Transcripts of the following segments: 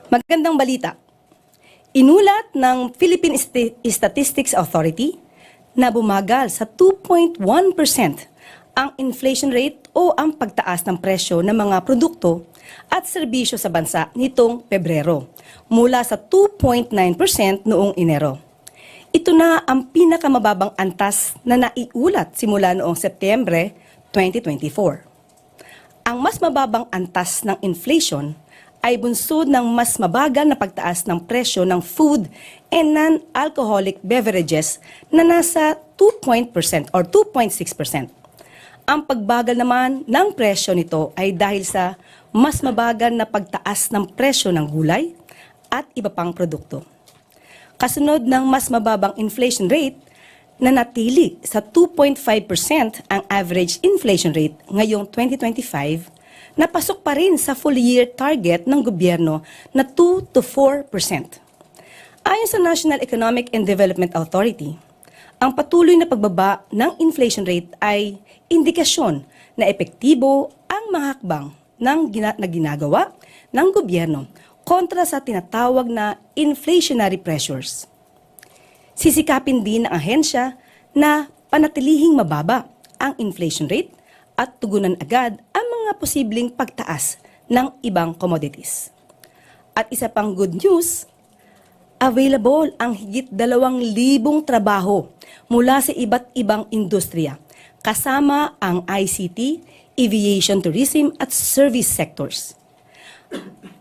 Magandang balita. Inulat ng Philippine Statistics Authority na bumagal sa 2.1% ang inflation rate o ang pagtaas ng presyo ng mga produkto at serbisyo sa bansa nitong Pebrero mula sa 2.9% noong Enero. Ito na ang pinakamababang antas na naiulat simula noong Setyembre 2024. Ang mas mababang antas ng inflation ay bunsod ng mas mabagal na pagtaas ng presyo ng food and non-alcoholic beverages na nasa 2% or 2.6%. Ang pagbagal naman ng presyo nito ay dahil sa mas mabagal na pagtaas ng presyo ng gulay at iba pang produkto. Kasunod ng mas mababang inflation rate, nanatili sa 2.5% ang average inflation rate ngayong 2025, napasok pa rin sa full-year target ng gobyerno na 2 to 4%. Ayon sa National Economic and Development Authority, ang patuloy na pagbaba ng inflation rate ay indikasyon na epektibo ang mga hakbang na ginagawa ng gobyerno kontra sa tinatawag na inflationary pressures. Sisikapin din ng ahensya na panatilihing mababa ang inflation rate at tugunan agad ang mga posibleng pagtaas ng ibang commodities. At isa pang good news, available ang higit 2,000 trabaho mula sa iba't ibang industriya, kasama ang ICT, aviation, tourism at service sectors.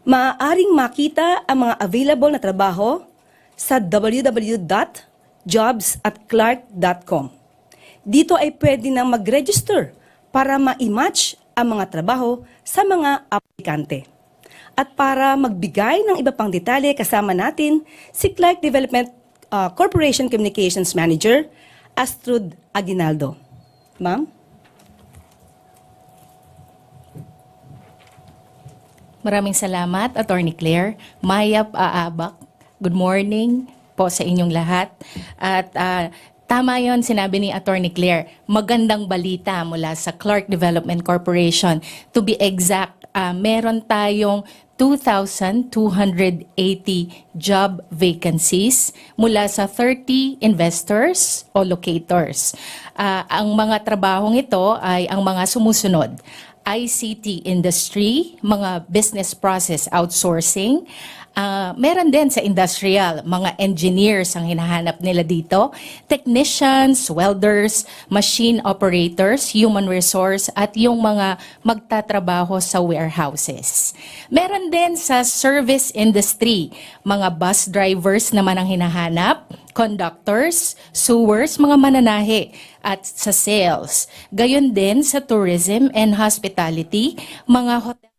Maaaring makita ang mga available na trabaho sa www.jobs@clark.com. Dito ay pwede na mag-register para ma-match ang mga trabaho sa mga aplikante. At para magbigay ng iba pang detalye, kasama natin si Clark Development Corporation Communications Manager, Astrud Aguinaldo. Ma'am? Maraming salamat, Attorney Claire. Mayap Aabak, good morning po sa inyong lahat. At tama yon sinabi ni Attorney Claire, magandang balita mula sa Clark Development Corporation. To be exact, meron tayong 2,280 job vacancies mula sa 30 investors o locators. Ang mga trabahong ito ay ang mga sumusunod: ICT industry, mga business process outsourcing. Meron din sa industrial, mga engineers ang hinahanap nila dito, technicians, welders, machine operators, human resource, at yung mga magtatrabaho sa warehouses. Meron din sa service industry, mga bus drivers naman ang hinahanap, conductors, sewers, mga mananahe, at sa sales. Gayon din sa tourism and hospitality, mga hotel,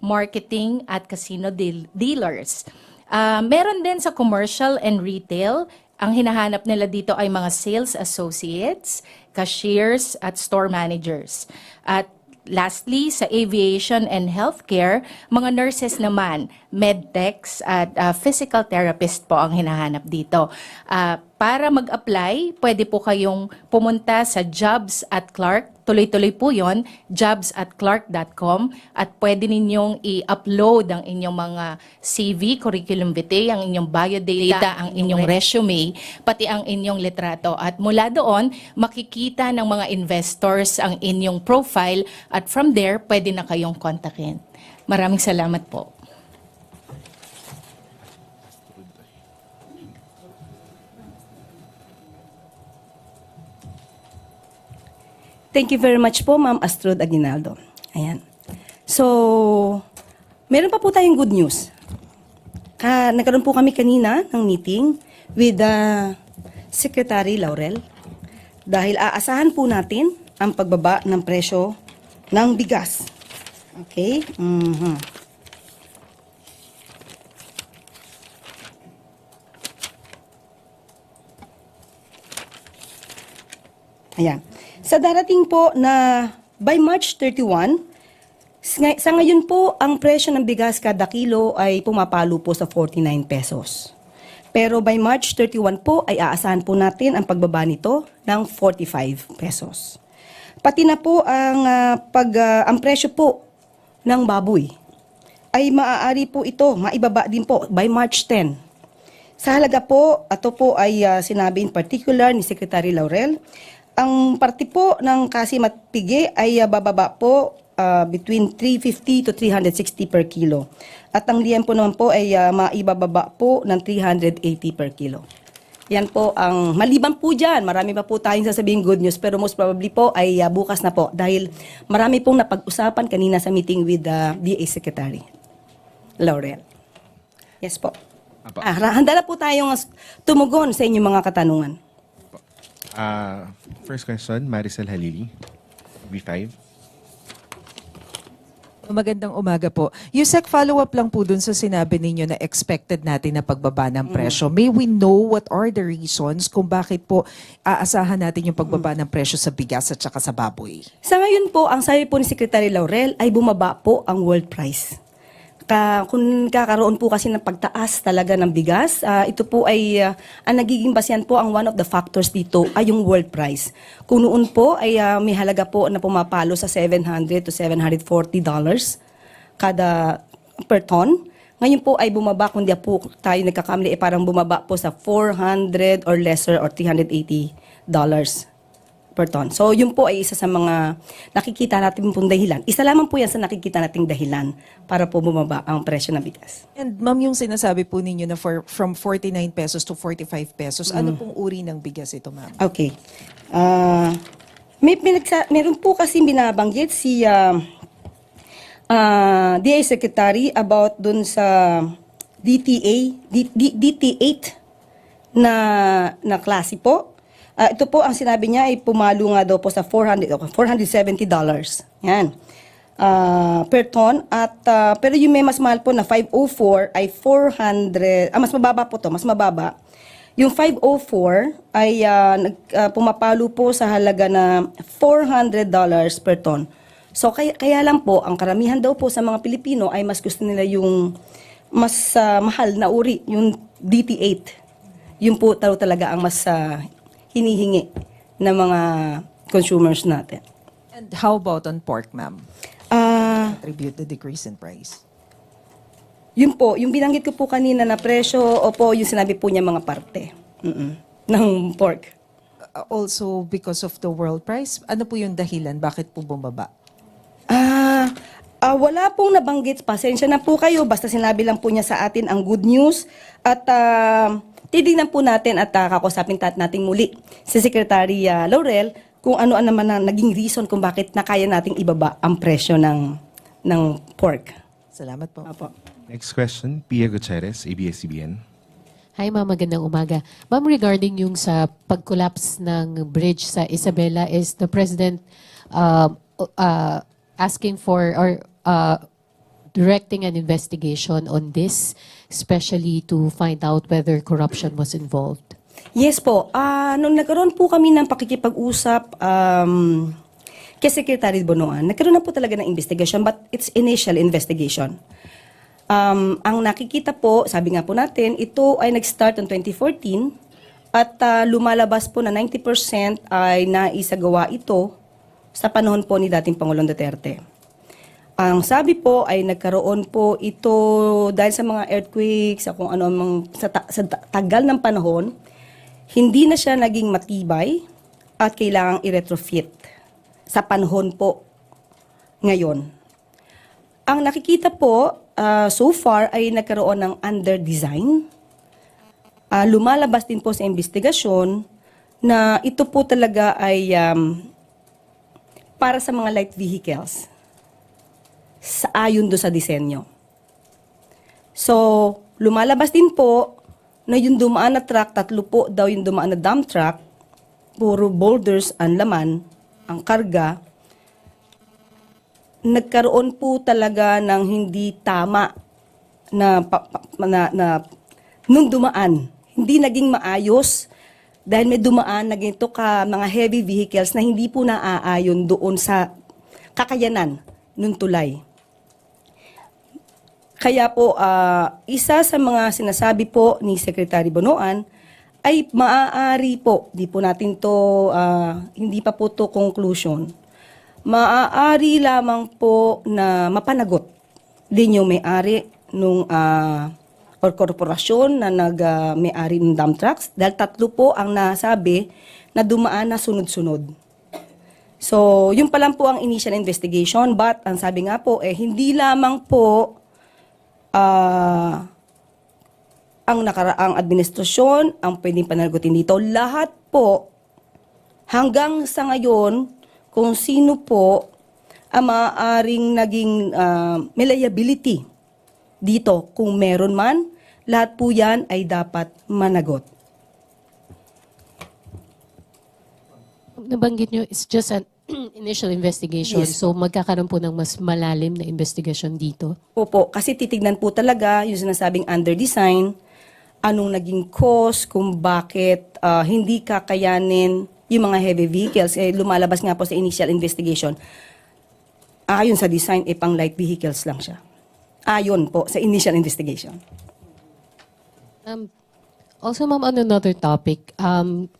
marketing at casino dealers. Meron din sa commercial and retail, ang hinahanap nila dito ay mga sales associates, cashiers at store managers. At lastly, sa aviation and healthcare, mga nurses naman, medtechs at physical therapist po ang hinahanap dito. Para mag-apply, pwede po kayong pumunta sa Jobs at Clark. Tuloy-tuloy po yon, jobs@clark.com, at pwede ninyong i-upload ang inyong mga CV, curriculum vitae, ang inyong biodata, ang inyong resume, pati ang inyong litrato. At mula doon, makikita ng mga investors ang inyong profile, at from there, pwede na kayong kontakin. Maraming salamat po. Thank you very much po, Ma'am Astrud Aguinaldo. Ayan. So, meron pa po tayong good news. Nagkaroon po kami kanina ng meeting with Secretary Laurel dahil aasahan po natin ang pagbaba ng presyo ng bigas. Okay? Ayan. Sa darating po na by March 31, sa ngayon po, ang presyo ng bigas kada kilo ay pumapalo po sa 49 pesos. Pero by March 31 po ay aasahan po natin ang pagbaba nito ng 45 pesos. Pati na po ang presyo po ng baboy ay maaari po ito, maibaba din po by March 10. Sa halaga po, ito po ay sinabi in particular ni Secretary Laurel, ang parte po ng Kasimat-Pigi ay bababa po between 350 to 360 per kilo. At ang liempo naman po ay maibababa po ng 380 per kilo. Yan po ang maliban po dyan. Marami pa po tayong sasabihin good news pero most probably po ay bukas na po dahil marami pong napag-usapan kanina sa meeting with the DA Secretary Laurel. Yes po. Apa. Handa na po tayong tumugon sa inyong mga katanungan. First question, Maricel Halili, B5. Magandang umaga po. Yusek, follow-up lang po dun sa sinabi ninyo na expected natin na pagbaba ng presyo. May we know what are the reasons kung bakit po aasahan natin yung pagbaba ng presyo sa bigas at saka sa baboy? Sa ngayon po, ang sabi po ni Secretary Laurel ay bumaba po ang world price. Kung kakaroon po kasi ng pagtaas talaga ng bigas, ito po ay ang nagiging basehan po ang one of the factors dito ay yung world price. Kung noon po ay may halaga po na pumapalo sa $700 to $740 kada per ton. Ngayon po ay bumaba, kung di po tayo nagkakamali, parang bumaba po sa $400 or lesser or $380 per ton. So, yun po ay isa sa mga nakikita natin pong dahilan. Isa lamang po yan sa nakikita nating dahilan para po bumaba ang presyo ng bigas. And ma'am, yung sinasabi po ninyo na from 49 pesos to 45 pesos, ano pong uri ng bigas ito, ma'am? Okay. Meron po kasi binabanggit si DA Secretary about dun sa DT8 na klase po. Ito po ang sinabi niya ay pumalo nga daw po sa $470. Yan. Per ton at pero yung may mas mahal po na 504 ay 400 mas mababa po to, mas mababa. Yung 504 ay pumapalo po sa halaga na $400 per ton. So kaya lang po ang karamihan daw po sa mga Pilipino ay mas gusto nila yung mas mahal na uri, yung DT8. Yun po talaga ang mas hinihingi ng mga consumers natin. And how about on pork, ma'am? Attribute the decrease in price. Yun po, yung binanggit ko po kanina na presyo, opo, yung sinabi po niya mga parte ng pork. Also because of the world price, ano po yung dahilan? Bakit po bumaba? Wala pong nabanggit, pasensya na po kayo, basta sinabi lang po niya sa atin ang good news at titignan po natin at kakusapin natin muli si Secretary Laurel kung ano naman ang naging reason kung bakit nakaya nating ibaba ang presyo ng pork. Salamat po. Opo. Next question, Pia Gutierrez, ABS-CBN. Hi ma'am, magandang umaga. Ma'am, regarding yung sa pag-collapse ng bridge sa Isabela, is the President asking for or directing an investigation on this, especially to find out whether corruption was involved? Yes po. Nung nagkaroon po kami ng pakikipag-usap kay Secretary Bonoan, nagkaroon na po talaga ng investigation but it's initial investigation. Ang nakikita po, sabi nga po natin, ito ay nag-start in 2014 at lumalabas po na 90% ay naisagawa ito sa panahon po ni dating Pangulong Duterte. Ang sabi po ay nagkaroon po ito dahil sa mga earthquakes, sa kung ano sa tagal ng panahon, hindi na siya naging matibay at kailangang i-retrofit sa panahon po ngayon. Ang nakikita po so far ay nagkaroon ng under-design. Lumalabas din po sa investigasyon na ito po talaga ay para sa mga light vehicles. Ayon do sa disenyo. So, lumalabas din po na yung dumaan na truck, 3 po daw yung dumaan na dump truck, puro boulders ang laman, ang karga, nagkaroon po talaga ng hindi tama na nung dumaan. Hindi naging maayos dahil may dumaan na ganito ka mga heavy vehicles na hindi po naaayon doon sa kakayanan nung tulay. Kaya po, isa sa mga sinasabi po ni Secretary Bonoan ay maaari po, di po natin to, hindi pa po to conclusion, maaari lamang po na mapanagot din yung may-ari nung or korporasyon na may-ari ng dump trucks dahil 3 po ang nasabi na dumaan na sunod-sunod. So, yun pa lang po ang initial investigation but ang sabi nga po hindi lamang po ang nakaraang administrasyon ang pwedeng pananagutin dito. Lahat po hanggang sa ngayon kung sino po ang maaaring naging may liability dito. Kung meron man, lahat po yan ay dapat managot. Nabanggit nyo, it's just an initial investigation. Yes. So magkakaroon po ng mas malalim na investigation dito. Opo, kasi titignan po talaga yung sinasabing under design, anong naging cause, kung bakit hindi kakayanin yung mga heavy vehicles. Lumalabas nga po sa initial investigation. Ayon sa design, pang light vehicles lang siya. Ayon po sa initial investigation. Also, ma'am, on another topic,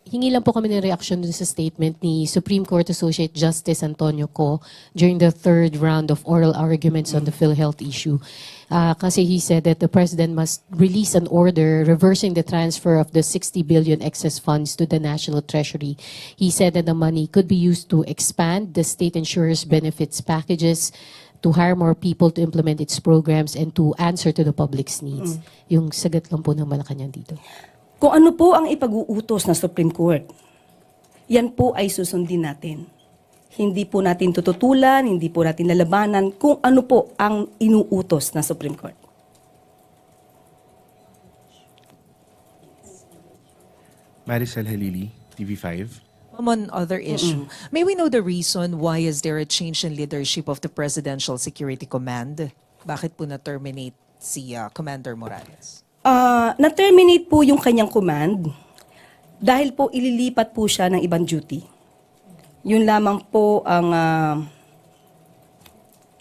hingi lang po kami ng reaction dun sa statement ni Supreme Court Associate Justice Antonio Co. during the 3rd round of oral arguments on the PhilHealth issue. Kasi he said that the President must release an order reversing the transfer of the 60 billion excess funds to the National Treasury. He said that the money could be used to expand the state insurers' benefits packages, to hire more people to implement its programs, and to answer to the public's needs. Yung sagat lang po ng Malacanang dito. Kung ano po ang ipag-uutos ng Supreme Court, yan po ay susundin natin. Hindi po natin tututulan, hindi po natin lalabanan kung ano po ang inuutos ng Supreme Court. Maricel Halili, TV5. On other issue, may we know the reason why is there a change in leadership of the Presidential Security Command? Bakit po na-terminate si Commander Morales? Na-terminate po yung kanyang command dahil po ililipat po siya ng ibang duty. Yun lamang po ang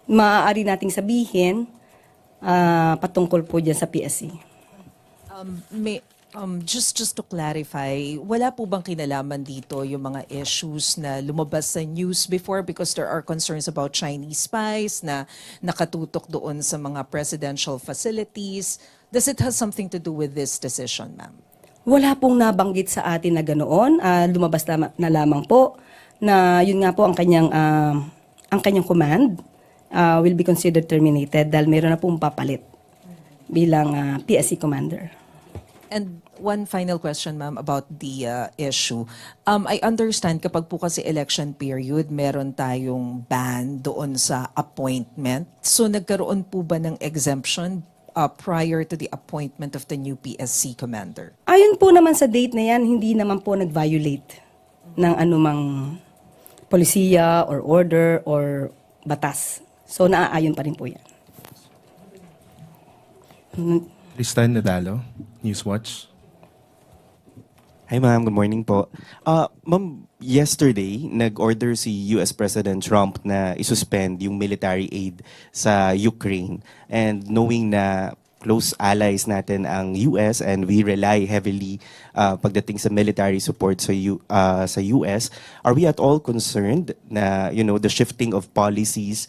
maaari nating sabihin patungkol po dyan sa PSC. Just to clarify, wala po bang kinalaman dito yung mga issues na lumabas sa news before because there are concerns about Chinese spies na nakatutok doon sa mga presidential facilities? Does it have something to do with this decision, ma'am? Wala pong nabanggit sa atin na ganoon. Lumabas na lamang po na yun nga po ang kanyang command will be considered terminated dahil meron na pong papalit bilang PSC commander. And one final question, ma'am, about the issue. I understand kapag po kasi election period, meron tayong ban doon sa appointment. So nagkaroon po ba ng exemption prior to the appointment of the new PSC commander? Ayon po naman sa date na yan, hindi naman po nag-violate ng anumang polisiya or order or batas. So naaayon pa rin po yan. Tristan Nadalo, Newswatch. Hi ma'am, good morning po. Ma'am, yesterday, nag-order si US President Trump na isuspend yung military aid sa Ukraine. And knowing na close allies natin ang US and we rely heavily pagdating sa military support sa US, are we at all concerned na the shifting of policies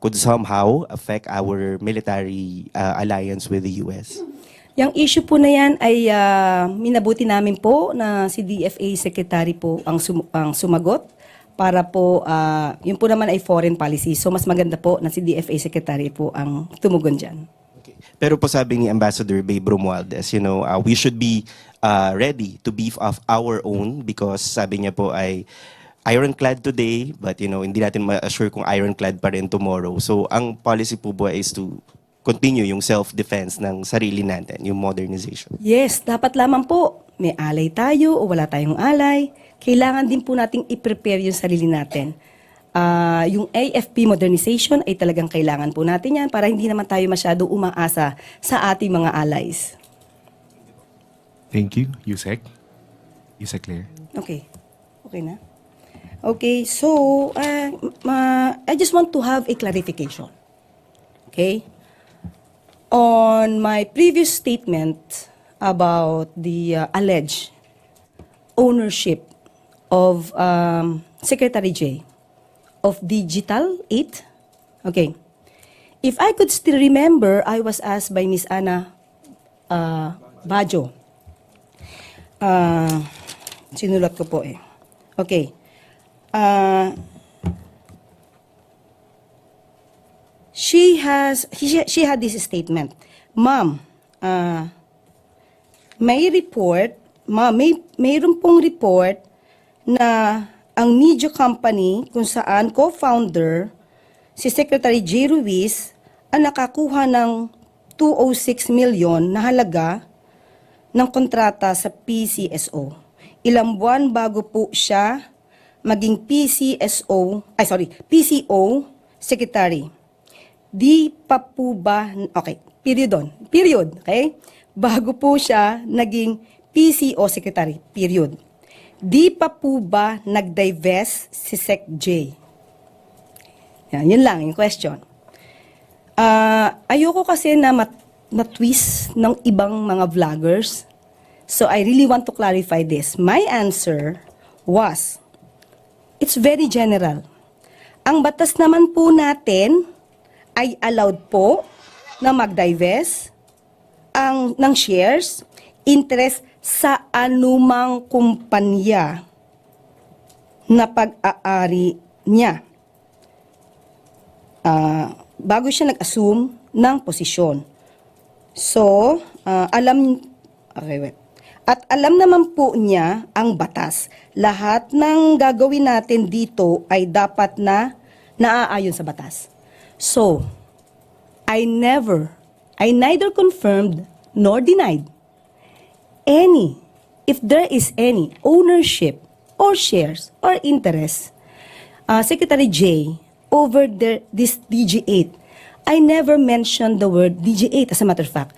could somehow affect our military alliance with the US? Yung issue po na yan ay minabuti namin po na si DFA Secretary po ang sumagot para po, yun po naman ay foreign policy. So mas maganda po na si DFA Secretary po ang tumugon dyan. Okay. Pero po sabi ni Ambassador Babe Romualdez, we should be ready to beef up our own because sabi niya po ay ironclad today but hindi natin ma-assure kung ironclad pa rin tomorrow. So ang policy po ba is to continue yung self-defense ng sarili natin, yung modernization. Yes, dapat lamang po. May alay tayo o wala tayong alay. Kailangan din po nating i-prepare yung sarili natin. Yung AFP modernization ay talagang kailangan po natin yan para hindi naman tayo masyado umaasa sa ating mga allies. Thank you, Yusek. Yusek Claire. Okay. Okay na? Okay, so I just want to have a clarification. Okay? On my previous statement about the alleged ownership of Secretary J of Digital 8, okay, if I could still remember, I was asked by Miss Ana Bajo. Sinulat ko po eh. Okay. She had this statement. Ma'am, mayroon pong report na ang media company kung saan co-founder si Secretary J. Ruiz ang nakakuha ng 206 million na halaga ng kontrata sa PCSO. Ilang buwan bago po siya maging PCO Secretary. Di pa po ba, okay, period, okay? Bago po siya naging PCO Secretary, period. Di pa po ba nag-divest si Sec J? Yun lang, yung question. Ayoko kasi na na-twist ng ibang mga vloggers. So I really want to clarify this. My answer was, it's very general. Ang batas naman po natin ay allowed po na mag-divest ng shares, interest sa anumang kumpanya na pag-aari niya. Bago siya nag-assume ng posisyon. So, At alam naman po niya ang batas. Lahat ng gagawin natin dito ay dapat na naaayon sa batas. So, I neither confirmed nor denied if there is any ownership or shares or interest, Secretary J, over this DG8. I never mentioned the word DG8 as a matter of fact.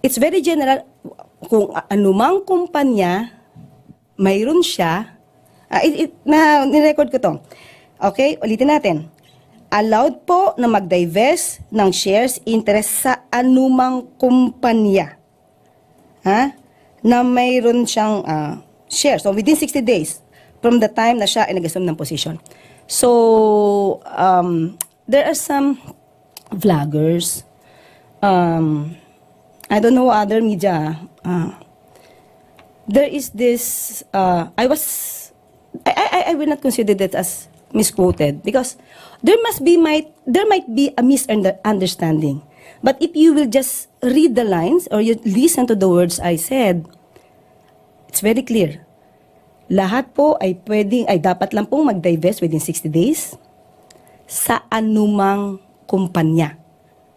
It's very general. Kung anumang kumpanya, mayroon siya, nirecord ko to. Okay, ulitin natin. Allowed po na mag-divest ng shares, interest sa anumang kumpanya. Na mayroon siyang shares. So, within 60 days from the time na siya ay nag-assume ng position. So, there are some vloggers, I don't know other media. There is this. I will not consider that as misquoted because there might be a misunderstanding. But if you will just read the lines or you listen to the words I said, it's very clear. Lahat po ay dapat lang pong mag-divest within 60 days sa anumang kumpanya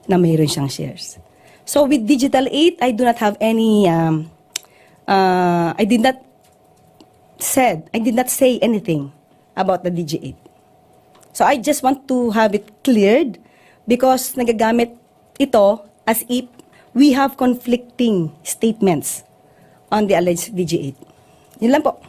na mayroon siyang shares. So with Digital 8, I do not have any, I did not say anything about the DG8. So I just want to have it cleared because nagagamit ito as if we have conflicting statements on the alleged DG8. Yun lang po.